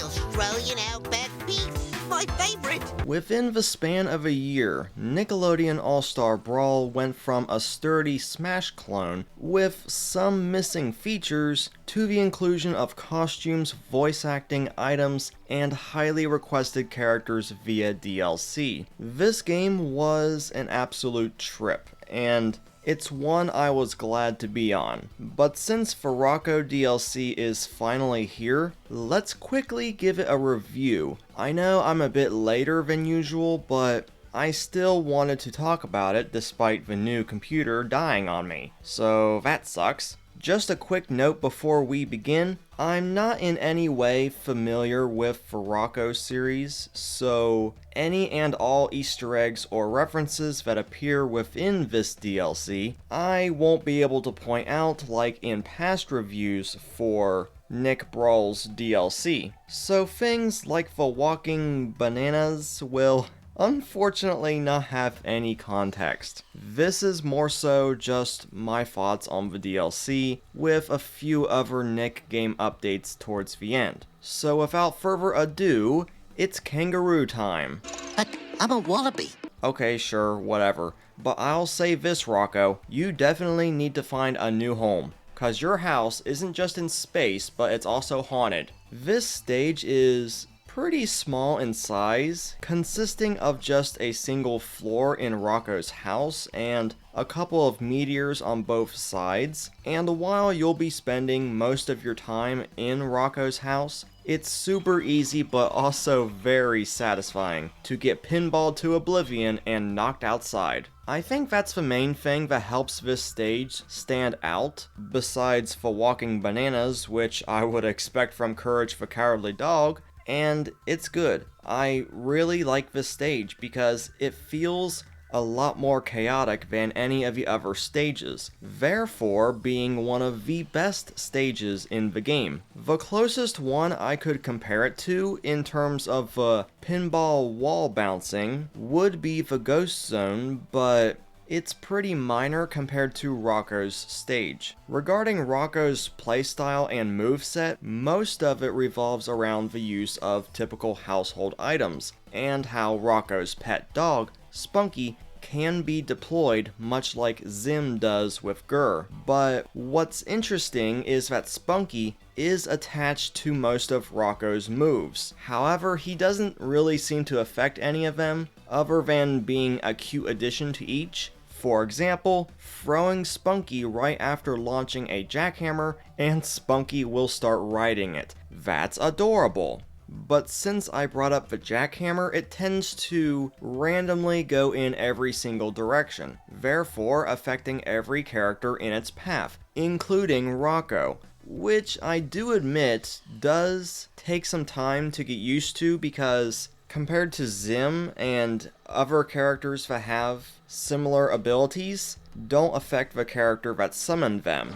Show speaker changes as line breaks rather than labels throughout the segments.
Australian Outback beef, my favorite.
Within the span of a year, Nickelodeon All-Star Brawl went from a sturdy Smash clone with some missing features to the inclusion of costumes, voice acting, items, and highly requested characters via DLC. This game was an absolute trip, and it's one I was glad to be on. But since Brawl Rocko DLC is finally here, let's quickly give it a review. I know I'm a bit later than usual, but I still wanted to talk about it despite the new computer dying on me. So that sucks. Just a quick note before we begin, I'm not in any way familiar with the Rocko series, so any and all Easter eggs or references that appear within this DLC, I won't be able to point out like in past reviews for Nick Brawl's DLC. So things like the walking bananas will unfortunately not have any context. This is more so just my thoughts on the DLC, with a few other Nick game updates towards the end. So without further ado, it's kangaroo time.
But I'm a wallaby.
Okay, sure, whatever. But I'll say this, Rocko, you definitely need to find a new home. Cause your house isn't just in space, but it's also haunted. This stage is pretty small in size, consisting of just a single floor in Rocko's house and a couple of meteors on both sides. And while you'll be spending most of your time in Rocko's house, it's super easy but also very satisfying to get pinballed to oblivion and knocked outside. I think that's the main thing that helps this stage stand out, besides the walking bananas, which I would expect from Courage the Cowardly Dog. And it's good. I really like this stage because it feels a lot more chaotic than any of the other stages, therefore being one of the best stages in the game. The closest one I could compare it to in terms of pinball wall bouncing would be the Ghost Zone, but it's pretty minor compared to Rocko's stage. Regarding Rocko's playstyle and moveset, most of it revolves around the use of typical household items, and how Rocko's pet dog, Spunky, can be deployed much like Zim does with Gurr. But what's interesting is that Spunky is attached to most of Rocko's moves. However, he doesn't really seem to affect any of them, other than being a cute addition to each. For example, throwing Spunky right after launching a jackhammer, and Spunky will start riding it. That's adorable. But since I brought up the jackhammer, it tends to randomly go in every single direction, therefore affecting every character in its path, including Rocko, which I do admit does take some time to get used to because compared to Zim and other characters that have similar abilities, don't affect the character that summoned them.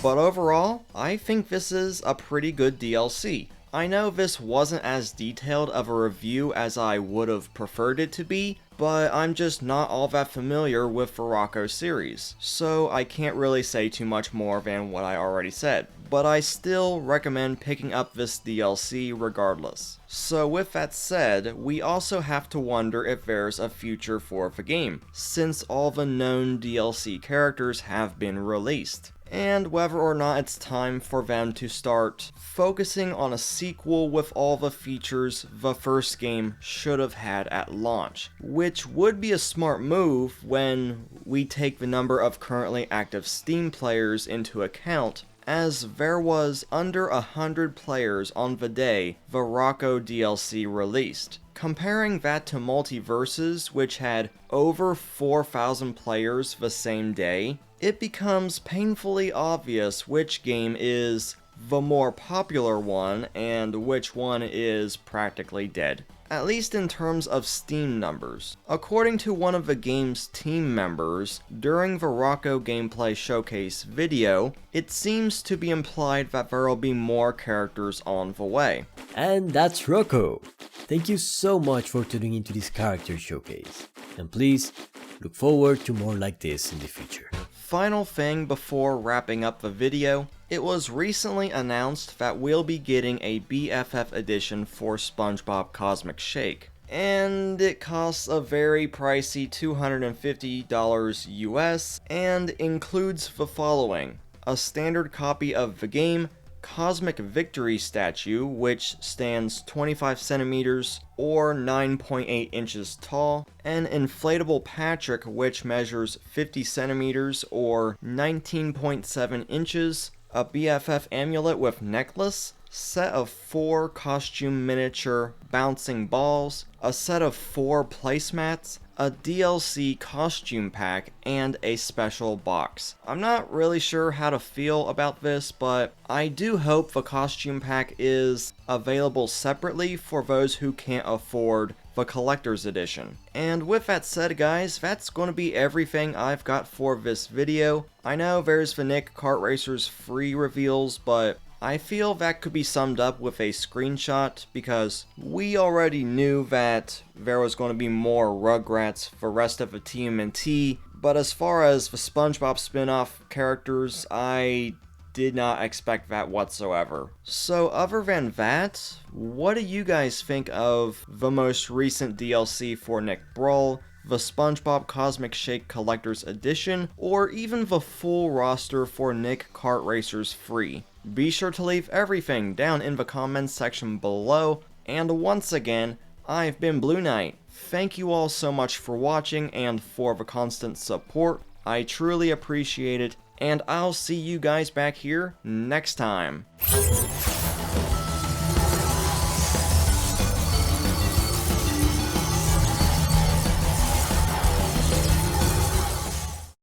But overall, I think this is a pretty good DLC. I know this wasn't as detailed of a review as I would have preferred it to be, but I'm just not all that familiar with the Rocko series, so I can't really say too much more than what I already said. But I still recommend picking up this DLC regardless. So with that said, we also have to wonder if there's a future for the game, since all the known DLC characters have been released, and whether or not it's time for them to start focusing on a sequel with all the features the first game should have had at launch, which would be a smart move when we take the number of currently active Steam players into account, as there was under 100 players on the day the Rocko DLC released. Comparing that to Multiverses, which had over 4,000 players the same day, it becomes painfully obvious which game is the more popular one and which one is practically dead. At least in terms of Steam numbers. According to one of the game's team members, during the Rocko gameplay showcase video, it seems to be implied that there will be more characters on the way.
And that's Rocko. Thank you so much for tuning into this character showcase, and please look forward to more like this in the future.
Final thing before wrapping up the video, it was recently announced that we'll be getting a BFF edition for SpongeBob Cosmic Shake. And it costs a very pricey $250 US and includes the following: a standard copy of the game, Cosmic Victory statue, which stands 25 centimeters or 9.8 inches tall, an inflatable Patrick, which measures 50 centimeters or 19.7 inches, a BFF amulet with necklace, set of 4 costume miniature bouncing balls, a set of 4 placemats, a DLC costume pack, and a special box. I'm not really sure how to feel about this, but I do hope the costume pack is available separately for those who can't afford the collector's edition. And with that said, guys, that's going to be everything I've got for this video. I know there's the Nick Kart Racers free reveals, but I feel that could be summed up with a screenshot, because we already knew that there was going to be more Rugrats for the rest of the TMNT, but as far as the SpongeBob spin-off characters, I did not expect that whatsoever. So other than that, what do you guys think of the most recent DLC for Nick Brawl, the SpongeBob Cosmic Shake Collector's Edition, or even the full roster for Nick Kart Racers free? Be sure to leave everything down in the comments section below, and once again, I've been Blue Knight. Thank you all so much for watching and for the constant support. I truly appreciate it, and I'll see you guys back here next time.